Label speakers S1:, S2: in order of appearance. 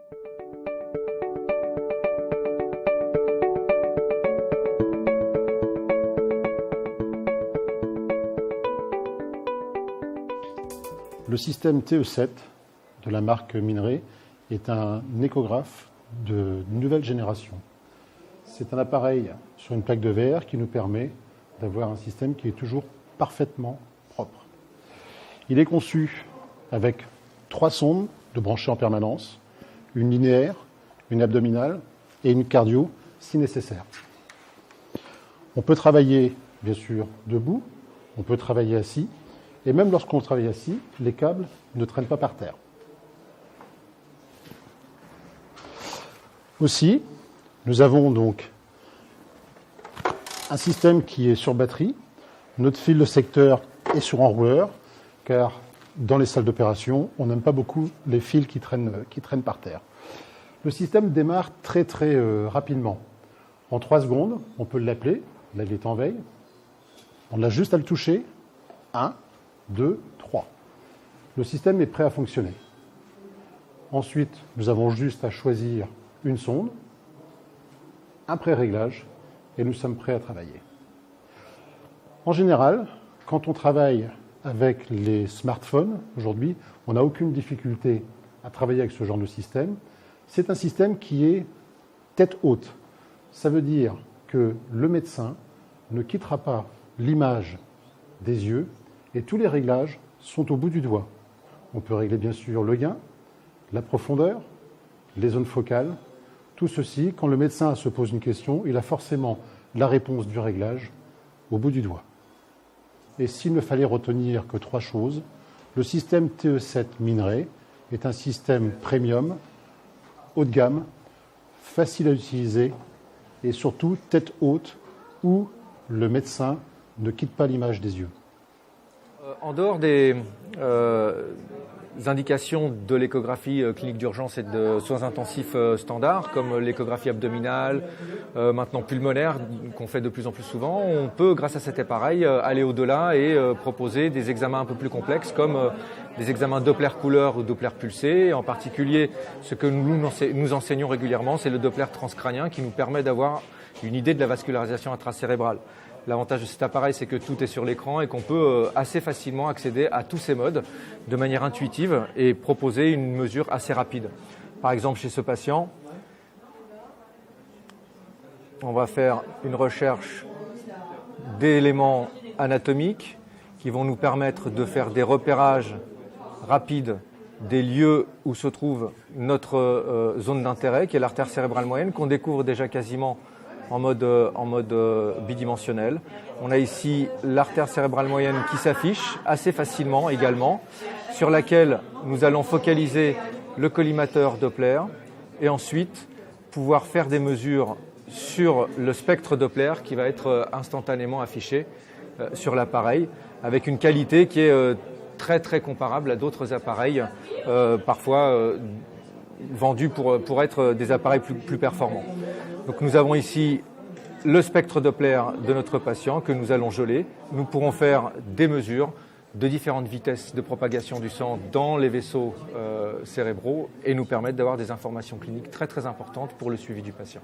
S1: Le système TE7 de la marque Mineray est un échographe de nouvelle génération. C'est un appareil sur une plaque de verre qui nous permet d'avoir un système qui est toujours parfaitement propre. Il est conçu avec 3 sondes de brancher en permanence, une linéaire, une abdominale et une cardio si nécessaire. On peut travailler bien sûr debout, on peut travailler assis, et même lorsqu'on travaille assis, les câbles ne traînent pas par terre. Aussi, nous avons donc un système qui est sur batterie. Notre fil de secteur est sur enrouleur, car dans les salles d'opération, on n'aime pas beaucoup les fils qui traînent par terre. Le système démarre très rapidement. En 3 secondes, on peut l'appeler. Là, il est en veille. On a juste à le toucher. 1, 2, 3. Le système est prêt à fonctionner. Ensuite, nous avons juste à choisir une sonde, un pré-réglage, et nous sommes prêts à travailler. En général, quand on travaille avec les smartphones, aujourd'hui, on n'a aucune difficulté à travailler avec ce genre de système. C'est un système qui est tête haute. Ça veut dire que le médecin ne quittera pas l'image des yeux et tous les réglages sont au bout du doigt. On peut régler bien sûr le gain, la profondeur, les zones focales. Tout ceci, quand le médecin se pose une question, il a forcément la réponse du réglage au bout du doigt. Et s'il ne fallait retenir que 3 choses, le système TE7 Mineray est un système premium, haut de gamme, facile à utiliser et surtout tête haute où le médecin ne quitte pas l'image des yeux.
S2: En dehors des indications de l'échographie clinique d'urgence et de soins intensifs standards, comme l'échographie abdominale, maintenant pulmonaire, qu'on fait de plus en plus souvent, on peut, grâce à cet appareil, aller au-delà et proposer des examens un peu plus complexes, comme des examens Doppler couleur ou Doppler pulsé. En particulier, ce que nous enseignons régulièrement, c'est le Doppler transcrânien qui nous permet d'avoir une idée de la vascularisation intracérébrale. L'avantage de cet appareil, c'est que tout est sur l'écran et qu'on peut assez facilement accéder à tous ces modes de manière intuitive et proposer une mesure assez rapide. Par exemple, chez ce patient, on va faire une recherche d'éléments anatomiques qui vont nous permettre de faire des repérages rapides des lieux où se trouve notre zone d'intérêt, qui est l'artère cérébrale moyenne, qu'on découvre déjà quasiment en mode bidimensionnel. On a ici l'artère cérébrale moyenne qui s'affiche assez facilement également, sur laquelle nous allons focaliser le collimateur Doppler et ensuite pouvoir faire des mesures sur le spectre Doppler qui va être instantanément affiché sur l'appareil avec une qualité qui est très comparable à d'autres appareils parfois vendus pour être des appareils plus performants. Donc nous avons ici le spectre Doppler de notre patient que nous allons geler. Nous pourrons faire des mesures de différentes vitesses de propagation du sang dans les vaisseaux cérébraux et nous permettre d'avoir des informations cliniques très importantes pour le suivi du patient.